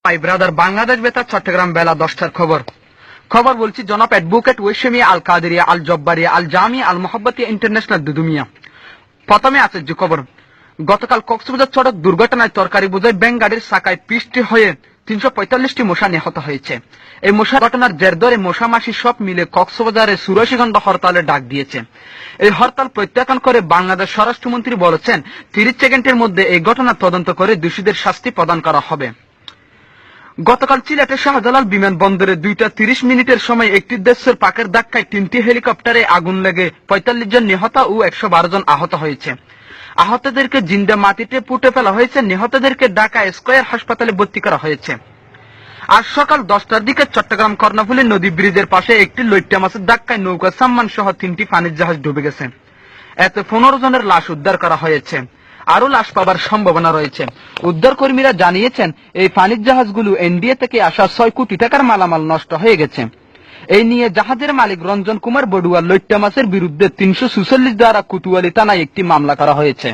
My brother Bangladesh বেতার চট্টগ্রাম বেলা 10টার খবর বলছি জনাব অ্যাডভোকেট ওয়েশমি আল কাদেরিয়া আল জব্বারিয়া আল জামিয়া আল মোহাব্বতিয়া ইন্টারন্যাশনাল দুদুমিয়া। প্রথমে আছে যে খবর, গতকাল কক্সবাজার সড়ক দুর্ঘটনায় তরকারি বোঝাই ব্যাংক গাড়ির চাকায় পিষ্ট হয়ে 345টি মশা নিহত হয়েছে। এই মশা ঘটনার জের ধরে মশা মাসি সব মিলে কক্সবাজারে 84 ঘণ্টা হরতালের ডাক দিয়েছে। এই হরতাল প্রত্যাখ্যান করে বাংলাদেশ স্বরাষ্ট্রমন্ত্রী বলেছেন 30 সেকেন্ডের মধ্যে এই ঘটনা তদন্ত করে দোষীদের শাস্তি প্রদান করা হবে। গতকাল সিলেটের শাহজালাল বিমানবন্দরে 2:30 সময় একটি দেশের পাকের ধাক্কায় 3টি হেলিকপ্টারে আগুন লেগে 45 জন নিহত ও 112 জন আহত হয়েছে। আহতদেরকে জিন্দা মাটিতে পুঁতে ফেলা হয়েছে, নিহতদেরকে ঢাকা স্কয়ার হাসপাতালে ভর্তি করা হয়েছে। আজ সকাল 10টার দিকে চট্টগ্রাম কর্ণফুলী নদী ব্রিজের পাশে একটি লইট্টা মাছের ধাক্কায় নৌকা সাম্মান সহ 3টি পানির জাহাজ ডুবে গেছে। এতে 15 জনের লাশ উদ্ধার করা হয়েছে, আরো লাশ পাবার সম্ভাবনা রয়েছে। উদ্ধার কর্মীরা জানিয়েছেন এই পানির জাহাজগুলো এনডিএ থেকে আসা 6 কোটি টাকার মালামাল নষ্ট হয়ে গেছে। এই নিয়ে জাহাজের মালিক রঞ্জন কুমার বড়ুয়া লইট্টা মাছের বিরুদ্ধে 346 ধারা কোতোয়ালি থানায় একটি মামলা করা হয়েছে।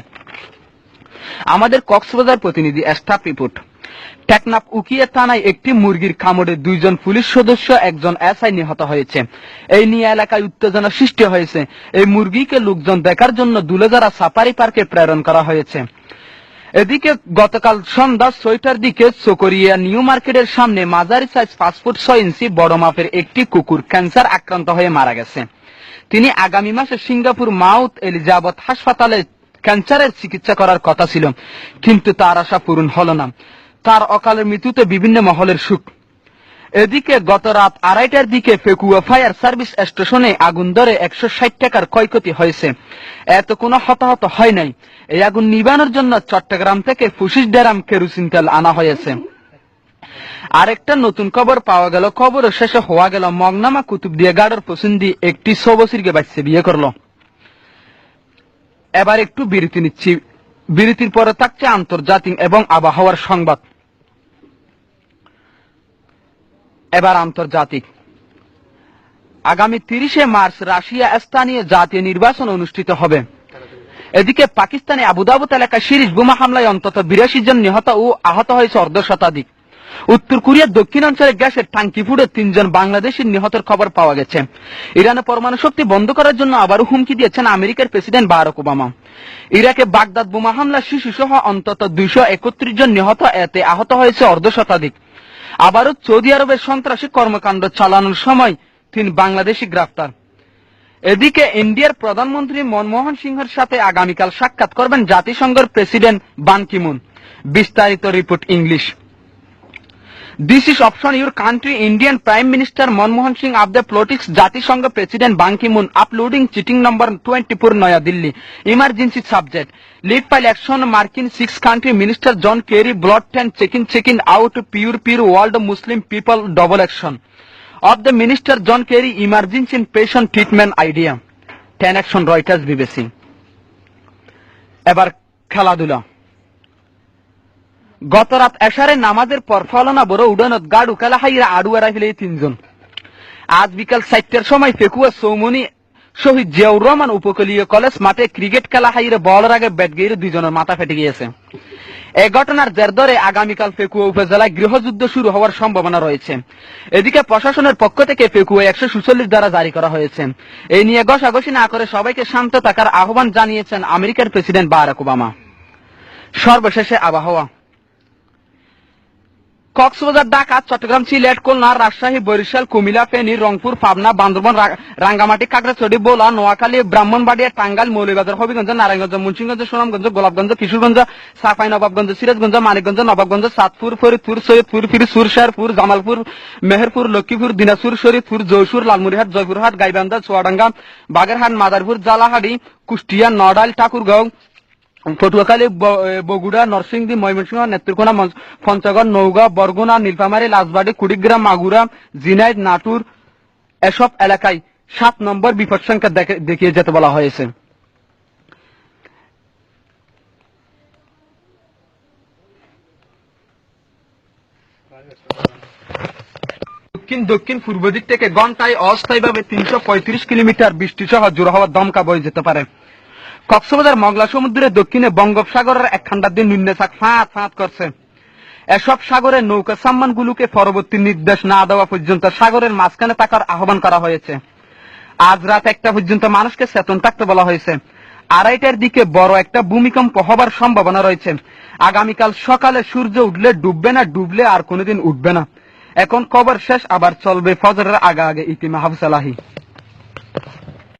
আমাদের কক্সবাজার প্রতিনিধি স্টাফ রিপোর্ট। টেকনাফ উকিয়া থানায় একটি মুরগির কামড়ে 2 জন পুলিশ সদস্য, 1 জন এসআই নিহত হয়েছে। এই নিয়ে এলাকায় উত্তেজনা সৃষ্টি হয়েছে। এই মুরগিকে লোকজন দেখার জন্য দুলেজারা সাফারি পার্কে প্রেরণ করা হয়েছে। এদিকে গতকাল সন্ধ্যা 6টার দিকে চকরিয়া নিউ মার্কেটের সামনে মাঝারি সাইজ 5 ফুট 6 ইঞ্চি বড় মাপের একটি কুকুর ক্যান্সার আক্রান্ত হয়ে মারা গেছে। তিনি আগামী মাসে সিঙ্গাপুর মাউথ এলিজাবেথ হাসপাতালে ক্যান্সারের চিকিৎসা করার কথা ছিল, কিন্তু তার আশা পূরণ হলো না। তার অকালের মৃত্যুতে বিভিন্ন মহলের শোক। এদিকে গত রাত 2:30টার দিকে ফেকুয়া ফায়ার সার্ভিস স্টেশনে আগুন ধরে 160 টাকার ক্ষয়ক্ষতি হয়েছে। এত কোনো হতাহত হয় নাই। এই আগুন নিবানোর জন্য চট্টগ্রাম থেকে 25 ড্রাম কেরোসিন তেল আনা হয়েছে। আরেকটা নতুন খবর পাওয়া গেল, খবর শেষে হওয়া গেল মগনামা কুতুবদিয়া গাড়র পছন্দি একটি 6 বছরকে বাচ্চা বিয়ে করলো। এবার একটু বিরতি নিচ্ছি, বিরতির পরে থাকছে আন্তর্জাতিক এবং আবহাওয়ার সংবাদ। এবার আন্তর্জাতিক। আগামী 30শে মার্চ রাশিয়া স্থানীয় জাতীয় নির্বাচন অনুষ্ঠিত হবে। এদিকে পাকিস্তানে আবুধাবি এলাকায় সিরিজ বোমা হামলায় অন্তত 82 জন নিহত ও আহত হয়েছে অর্ধশতাধিক। উত্তর কোরিয়ার দক্ষিণাঞ্চলে গ্যাসের ট্যাঙ্কি ফুটে 3 জন বাংলাদেশি নিহতের খবর পাওয়া গেছে। ইরানে পরমাণু শক্তি বন্ধ করার জন্য আবারও হুমকি দিয়েছেন আমেরিকার প্রেসিডেন্ট বারাক ওবামা। ইরাকে বাগদাদ বোমা হামলা শিশু সহ অন্তত 231 জন নিহত, এতে আহত হয়েছে অর্ধশতাধিক। আবারও সৌদি আরবের সন্ত্রাসী কর্মকাণ্ড চালানোর সময় 3 বাংলাদেশি গ্রেফতার। এদিকে ইন্ডিয়ার প্রধানমন্ত্রী মনমোহন সিংহের সাথে আগামীকাল সাক্ষাৎ করবেন জাতিসংঘের প্রেসিডেন্ট বান কি মুন। বিস্তারিত report English. This is option your country Indian Prime Minister Manmohan Singh of the politics জাতিসংঘ President Ban Ki-moon uploading cheating number 24 Naya Delhi emergency subject leave file action marking 6 country Minister John Kerry blood and checking out pure world Muslim people double action of the Minister John Kerry emergency patient treatment idea 10 action Reuters BBC। এবার খেলাধুলা। গত রাত এশারে নামাজের পর ফলনা বড় উড়ানত গাড়ু খেলা হাইরা আড়ুয়ারা ফেলে 3 জন। আজ বিকাল 4টার সময় ফেকুয়া সৌমনি শহীদ জিয়াউর রহমান উপকূলীয় কলেজ মাঠে ক্রিকেট খেলা হাইরে বলের আগে ব্যাট গিয়ে 2 জনের মাথা ফেটে গিয়েছে। এই ঘটনার জের ধরে আগামীকাল ফেকুয়া উপজেলায় গৃহযুদ্ধ শুরু হওয়ার সম্ভাবনা রয়েছে। এদিকে প্রশাসনের পক্ষ থেকে ফেকুয়া 146 ধারা জারি করা হয়েছে। এই নিয়ে ঘষাঘষি না করে সবাইকে শান্ত থাকার আহ্বান জানিয়েছেন আমেরিকার প্রেসিডেন্ট বারাক ওবামা। সর্বশেষে আবহাওয়া। কক্সবাজার, ঢাকা, চট্টগ্রাম, সিলেট, খুলনা, রাজশাহী, বরিশাল, কুমিল্লা, ফেনী, রংপুর, পাবনা, বান্দরবান, রাঙ্গামাটি, খাগড়াছড়ি, ভোলা, নোয়াখালী, ব্রাহ্মণবাড়িয়া, টাঙ্গাইল, মৌলভীবাজার, হবিগঞ্জ, নারায়ণগঞ্জ, মুন্সিগঞ্জ, সুনামগঞ্জ, গোলাপগঞ্জ, কিশোরগঞ্জ, চাঁপাইনবাবগঞ্জ, সিরাজগঞ্জ, মানিকগঞ্জ, নবাবগঞ্জ, চাঁদপুর, ফরিদপুর, সৈয়দপুর, ফিরোজপুর, শেরপুর, জামালপুর, মেহেরপুর, লক্ষ্মীপুর, দিনাজপুর, শরীফপুর, যশোর, লালমনিরহাট, জয়পুরহাট, গাইবান্ধা, চুয়াডাঙ্গা, বাগেরহাট, মাদারীপুর, জালাহাটি, কুষ্টিয়া, নড়াইল, ঠাকুরগাঁও, পটুয়াখালী, বগুড়া, নরসিংদী, ময়মনসিংহ, নেত্রকোনা, পঞ্চগড়, নওগাঁ, বরগুনা, নীলফামারী, রাজবাড়ী, কুড়িগ্রাম, মাগুরা, ঝিনাইদ, নাটোর এসব এলাকায় 7 নম্বর বিপদ সংখ্যা দেখিয়ে যেতে বলা হয়েছে। দক্ষিণ পূর্ব দিক থেকে ঘন্টায় অস্থায়ীভাবে 335 কিলোমিটার বৃষ্টি সহ জোড়া হওয়া দমকা বয়ে যেতে পারে। কক্সবাজার মংলা সমুদ্রের দক্ষিণে বঙ্গোপসাগরের একখানটা দিন নিম্নচাপ ফাঁত করছে। এসব সাগরের নৌকা সাম্মানগুলোকে পরবর্তী নির্দেশ না দেওয়া পর্যন্ত সাগরের মাঝখানে থাকার আহ্বান করা হয়েছে। আজ রাত 1টা পর্যন্ত মানুষকে চেতন থাকতে বলা হয়েছে। 2:30টার দিকে বড় একটা ভূমিকম্প হবার সম্ভাবনা রয়েছে। আগামীকাল সকালে সূর্য উঠলে ডুববে না, ডুবলে আর কোনোদিন উঠবে না। এখন খবর শেষ, আবার চলবে ফজরের আগে আগে ইতি মাহফুজ এলাহি।